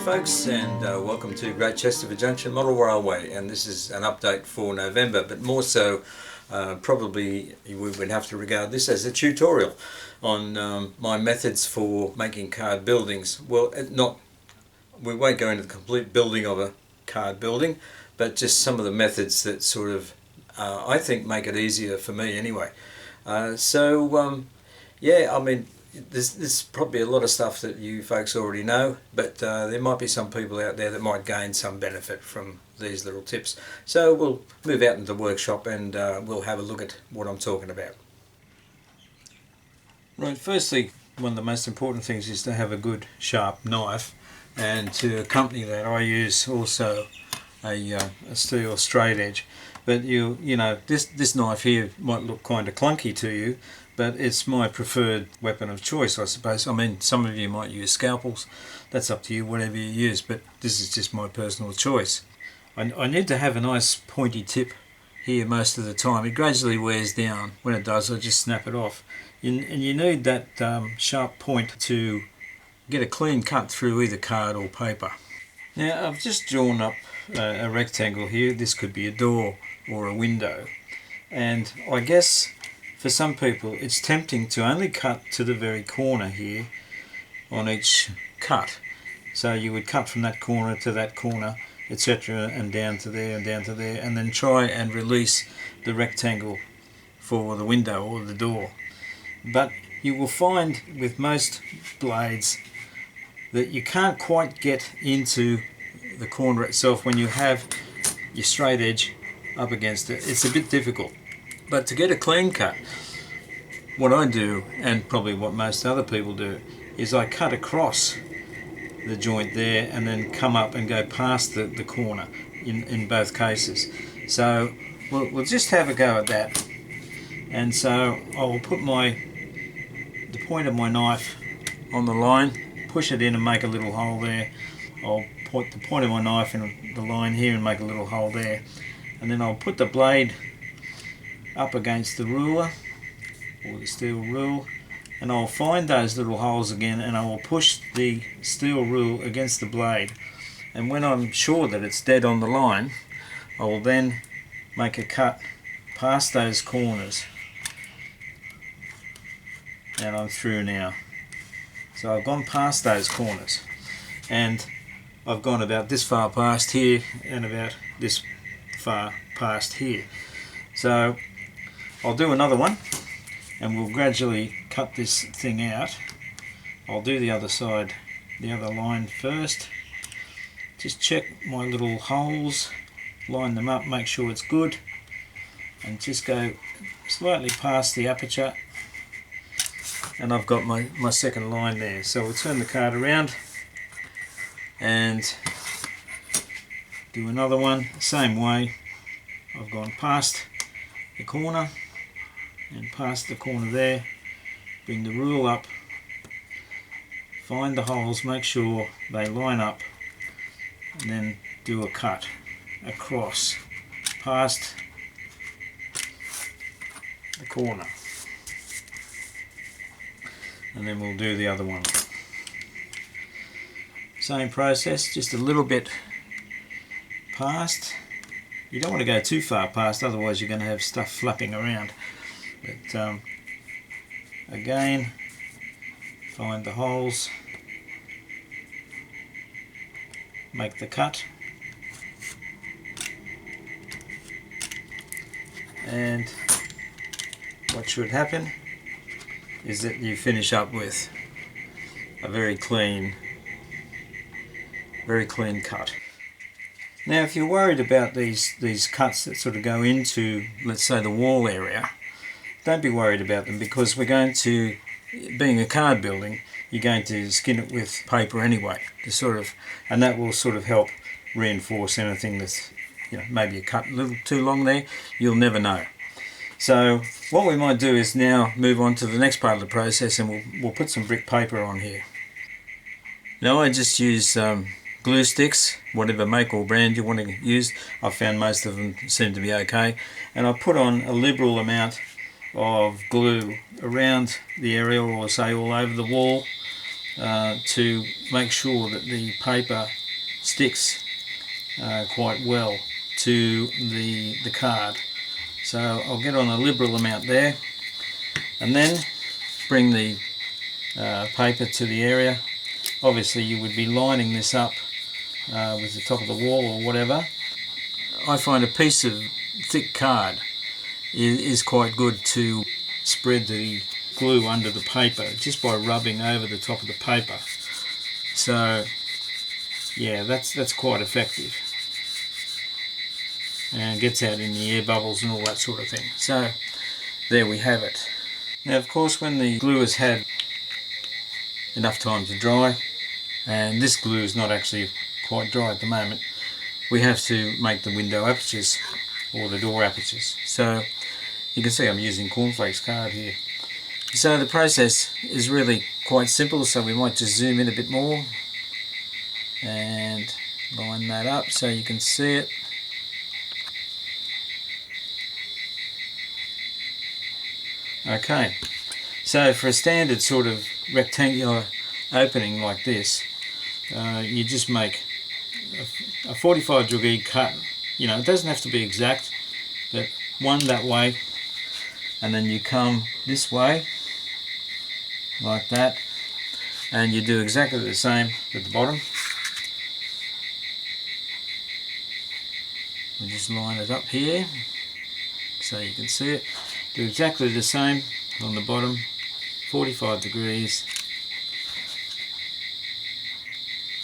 folks, and welcome to Great Chesterford Junction Model Railway, and this is an update for November, but more so probably we would have to regard this as a tutorial on my methods for making card buildings. Well, we won't go into the complete building of a card building, but just some of the methods that sort of I think make it easier for me anyway. Yeah, I mean, there's probably a lot of stuff that you folks already know, but there might be some people out there that might gain some benefit from these little tips. So we'll move out into the workshop and we'll have a look at what I'm talking about. Right, firstly, one of the most important things is to have a good sharp knife, and to accompany that I use also a steel straight edge. But you know, this knife here might look kind of clunky to you, but it's my preferred weapon of choice, I suppose. I mean, some of you might use scalpels. That's up to you, whatever you use, but this is just my personal choice. I need to have a nice pointy tip here most of the time. It gradually wears down. When it does, I just snap it off. And you need that sharp point to get a clean cut through either card or paper. Now, I've just drawn up a rectangle here. This could be a door or a window. And I guess for some people it's tempting to only cut to the very corner here on each cut. So you would cut from that corner to that corner, etc., and down to there and down to there, and then try and release the rectangle for the window or the door. But you will find with most blades that you can't quite get into the corner itself when you have your straight edge up against it. It's a bit difficult. But to get a clean cut, what I do, and probably what most other people do, is I cut across the joint there and then come up and go past the corner in both cases. So we'll just have a go at that. And so I'll put the point of my knife on the line, push it in and make a little hole there. I'll put the point of my knife in the line here and make a little hole there. And then I'll put the blade up against the ruler or the steel rule, and I'll find those little holes again, and I will push the steel rule against the blade, and when I'm sure that it's dead on the line, I will then make a cut past those corners, and I'm through now. So I've gone past those corners, and I've gone about this far past here and about this far past here. So I'll do another one and we'll gradually cut this thing out. I'll do the other side, the other line first. Just check my little holes, line them up, make sure it's good, and just go slightly past the aperture, and I've got my second line there. So we'll turn the card around and do another one, same way. I've gone past the corner and past the corner there, bring the rule up, find the holes, make sure they line up, and then do a cut across past the corner, and then we'll do the other one. Same process, just a little bit past. You don't want to go too far past, otherwise you're going to have stuff flapping around. But again, find the holes, make the cut, and what should happen is that you finish up with a very clean cut. Now, if you're worried about these cuts that sort of go into, let's say, the wall area, don't be worried about them, because we're going to, being a card building, you're going to skin it with paper anyway, and that will sort of help reinforce anything that's, you know, maybe a cut a little too long there. You'll never know. So what we might do is now move on to the next part of the process, and we'll put some brick paper on here. Now I just use glue sticks, whatever make or brand you want to use. I've found most of them seem to be okay, and I put on a liberal amount of glue around the area, or say all over the wall, to make sure that the paper sticks quite well to the card. So I'll get on a liberal amount there, and then bring the paper to the area. Obviously you would be lining this up with the top of the wall or whatever. I find a piece of thick card is quite good to spread the glue under the paper just by rubbing over the top of the paper. So yeah, that's quite effective and gets out in the air bubbles and all that sort of thing. So there we have it. Now of course, when the glue has had enough time to dry, and this glue is not actually quite dry at the moment, we have to make the window apertures or the door apertures. So you can see I'm using cornflakes card here. So the process is really quite simple, so we might just zoom in a bit more and line that up so you can see it. Okay, so for a standard sort of rectangular opening like this, you just make a 45-degree cut. You know, it doesn't have to be exact, but one that way, and then you come this way like that, and you do exactly the same at the bottom. We just line it up here so you can see it. Do exactly the same on the bottom, 45 degrees,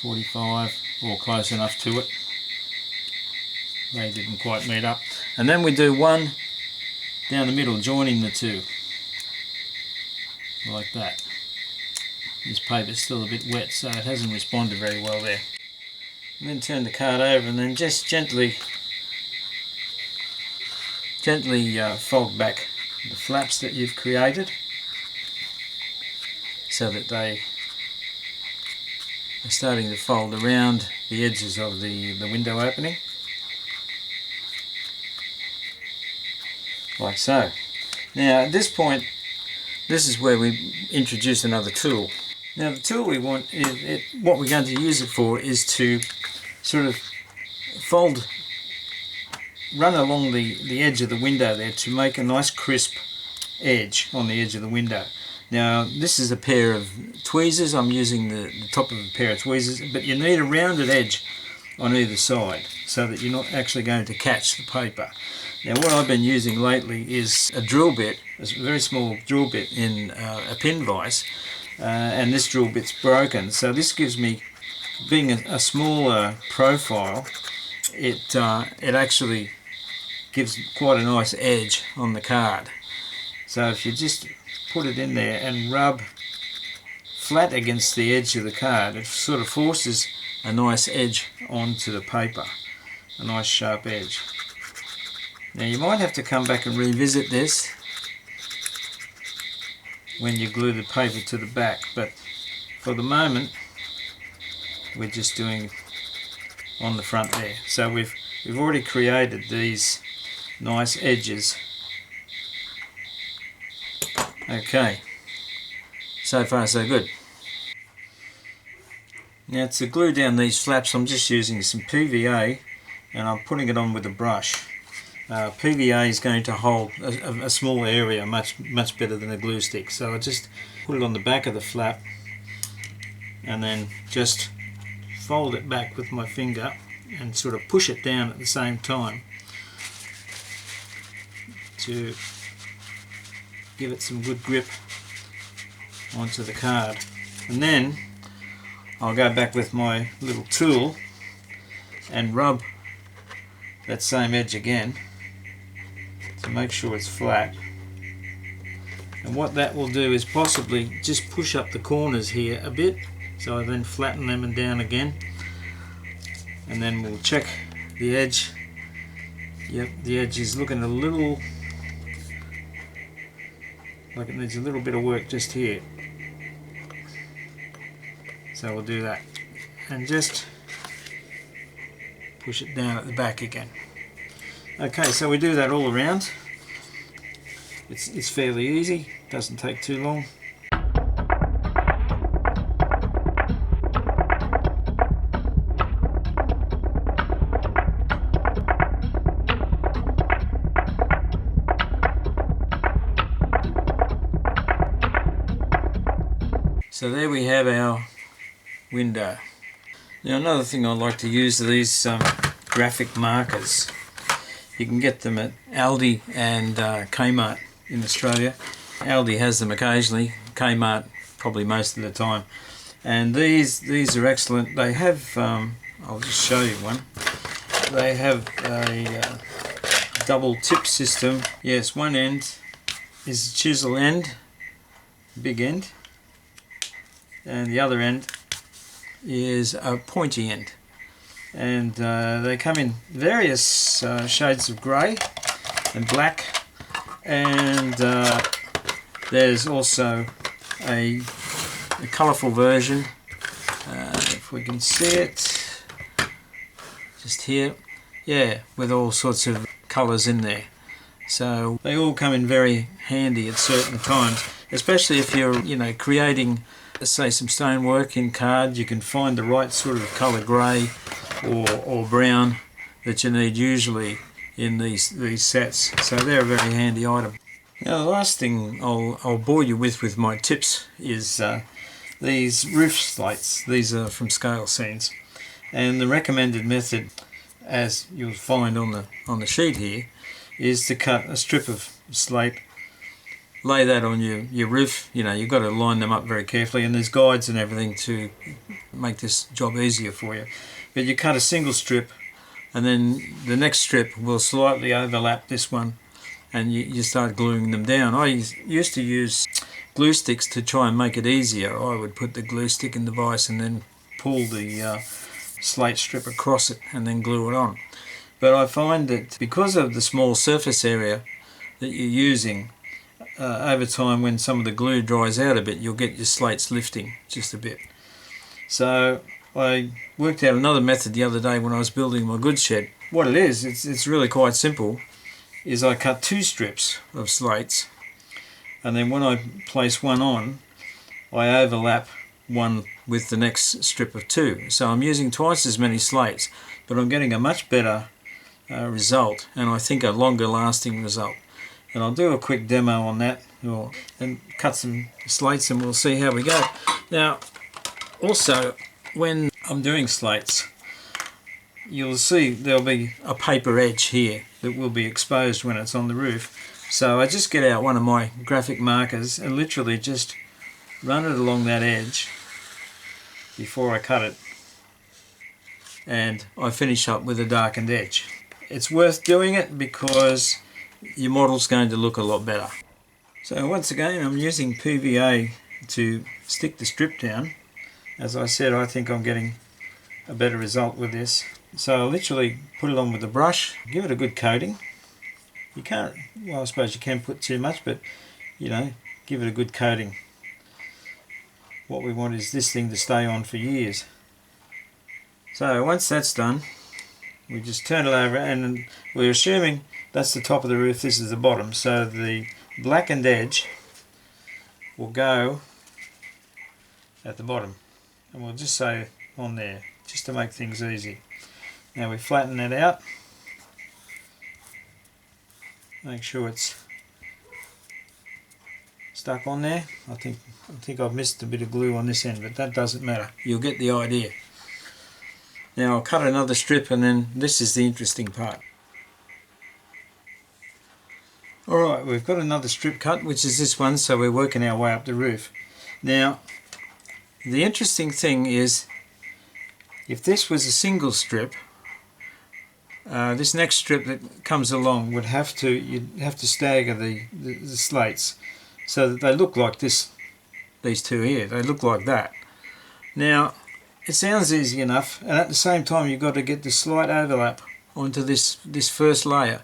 45 or close enough to it. They didn't quite meet up. And then we do one down the middle, joining the two like that. This paper's still a bit wet, so it hasn't responded very well there. And then turn the card over and then just gently fold back the flaps that you've created so that they are starting to fold around the edges of the window opening, like so. Now at this point, this is where we introduce another tool. Now the tool we want, what we're going to use it for is to sort of run along the edge of the window there to make a nice crisp edge on the edge of the window. Now this is a pair of tweezers. I'm using the top of a pair of tweezers, but you need a rounded edge on either side so that you're not actually going to catch the paper. Now what I've been using lately is a drill bit, a very small drill bit in a pin vise, and this drill bit's broken, so this gives me, being a smaller profile, it actually gives quite a nice edge on the card. So if you just put it in there and rub flat against the edge of the card, it sort of forces a nice edge onto the paper, a nice sharp edge. Now you might have to come back and revisit this when you glue the paper to the back, but for the moment we're just doing on the front there. So we've already created these nice edges. Okay, so far so good. Now to glue down these flaps, I'm just using some PVA and I'm putting it on with a brush. PVA is going to hold a small area much better than a glue stick, so I just put it on the back of the flap and then just fold it back with my finger and sort of push it down at the same time to give it some good grip onto the card. And then I'll go back with my little tool and rub that same edge again to make sure it's flat. And what that will do is possibly just push up the corners here a bit, so I then flatten them and down again, and then we'll check the edge. Yep, the edge is looking a little like it needs a little bit of work just here, so we'll do that and just push it down at the back again. Okay, so we do that all around. It's fairly easy, doesn't take too long. So there we have our window. Now another thing I like to use are these graphic markers. You can get them at Aldi and Kmart in Australia. Aldi has them occasionally, Kmart probably most of the time. And these are excellent. They have, I'll just show you one. They have a double tip system. Yes, one end is a chisel end, big end, and the other end is a pointy end. And they come in various shades of grey and black, and there's also a colourful version, if we can see it, just here, yeah, with all sorts of colours in there. So they all come in very handy at certain times, especially if you're, creating, say, some stonework in card. You can find the right sort of colour grey or brown that you need usually in these sets. So they're a very handy item. Now the last thing I'll bore you with my tips is these roof slates. These are from Scale Scenes, and the recommended method, as you'll find on the sheet here, is to cut a strip of slate, lay that on your roof. You've got to line them up very carefully, and there's guides and everything to make this job easier for you. But you cut a single strip, and then the next strip will slightly overlap this one, and you start gluing them down. I used to use glue sticks to try and make it easier. I would put the glue stick in the vise and then pull the slate strip across it and then glue it on. But I find that because of the small surface area that you're using, over time when some of the glue dries out a bit, you'll get your slates lifting just a bit. So I worked out another method the other day when I was building my goods shed. What it is, it's really quite simple, is I cut two strips of slates, and then when I place one on, I overlap one with the next strip of two. So I'm using twice as many slates, but I'm getting a much better result, and I think a longer lasting result. And I'll do a quick demo on that, and cut some slates, and we'll see how we go. Now also, when I'm doing slates, you'll see there'll be a paper edge here that will be exposed when it's on the roof. So I just get out one of my graphic markers and literally just run it along that edge before I cut it, and I finish up with a darkened edge. It's worth doing it because your model's going to look a lot better. So once again, I'm using PVA to stick the strip down. As I said, I think I'm getting a better result with this. So I'll literally put it on with a brush, give it a good coating. You can't, well, I suppose you can put too much, but give it a good coating. What we want is this thing to stay on for years. So once that's done, we just turn it over, and we're assuming that's the top of the roof, this is the bottom. So the blackened edge will go at the bottom, and we'll just say on there, just to make things easy. Now we flatten that out, make sure it's stuck on there. I think I've missed a bit of glue on this end, but that doesn't matter. You'll get the idea. Now I'll cut another strip, and then this is the interesting part. Alright, we've got another strip cut, which is this one, so we're working our way up the roof. Now, the interesting thing is, if this was a single strip, this next strip that comes along you'd have to stagger the slates so that they look like this. These two here, they look like that. Now, it sounds easy enough, and at the same time you've got to get the slight overlap onto this first layer.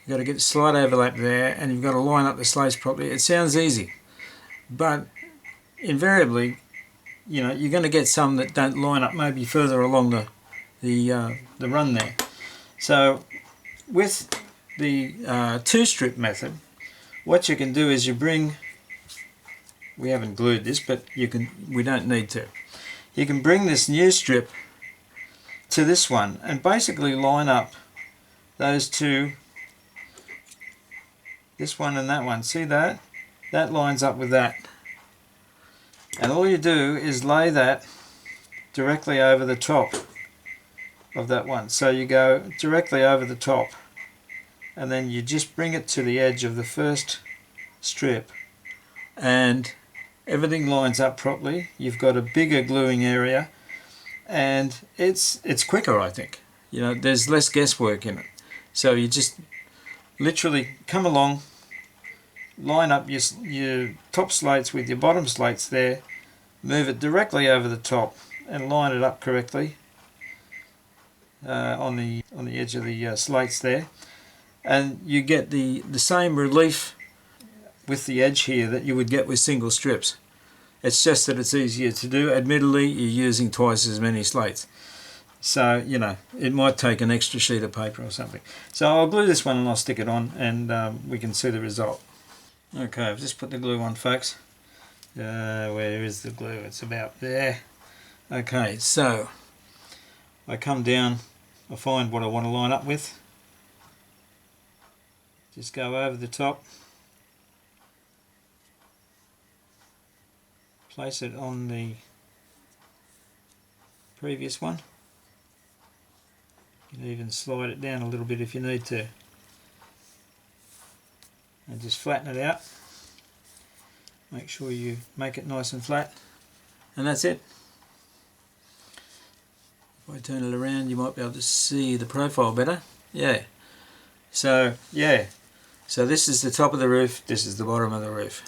You've got to get the slight overlap there, and you've got to line up the slates properly. It sounds easy, but invariably, you're going to get some that don't line up maybe further along the run there. So with the two-strip method, what you can do is you bring, we haven't glued this, but we don't need to. You can bring this new strip to this one and basically line up those two, this one and that one. See that? That lines up with that. And all you do is lay that directly over the top of that one. So you go directly over the top, and then you just bring it to the edge of the first strip, and everything lines up properly. You've got a bigger gluing area, and it's quicker, I think. You know, there's less guesswork in it. So you just literally come along, line up your top slates with your bottom slates there, move it directly over the top, and line it up correctly on the edge of the slates there, and you get the same relief with the edge here that you would get with single strips. It's just that it's easier to do. Admittedly, you're using twice as many slates, so you know it might take an extra sheet of paper or something. So I'll glue this one and I'll stick it on, and we can see the result. Okay, I've just put the glue on, folks. Where is the glue? It's about there. Okay, so I come down, I find what I want to line up with, just go over the top, place it on the previous one. You can even slide it down a little bit if you need to, and just flatten it out. Make sure you make it nice and flat, and that's it. If I turn it around, you might be able to see the profile better. Yeah. So this is the top of the roof, this is the bottom of the roof.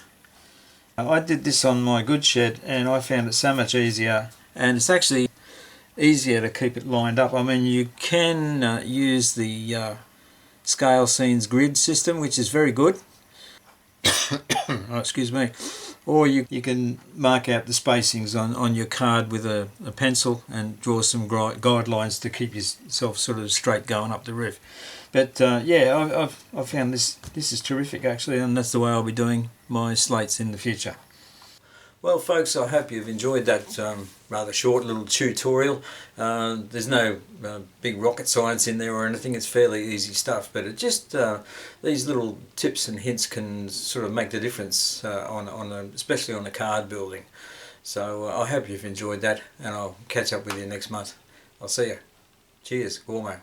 I did this on my good shed, and I found it so much easier, and it's actually easier to keep it lined up. I mean, you can use the scale scenes grid system, which is very good. Oh, excuse me. Or you can mark out the spacings on your card with a pencil and draw some guidelines to keep yourself sort of straight going up the roof. But yeah, I've found this is terrific actually, and that's the way I'll be doing my slates in the future. Well folks, I hope you've enjoyed that rather short little tutorial. There's no big rocket science in there or anything, it's fairly easy stuff, but it just these little tips and hints can sort of make the difference especially on the card building. So I hope you've enjoyed that, and I'll catch up with you next month. I'll see you. Cheers, Gormo.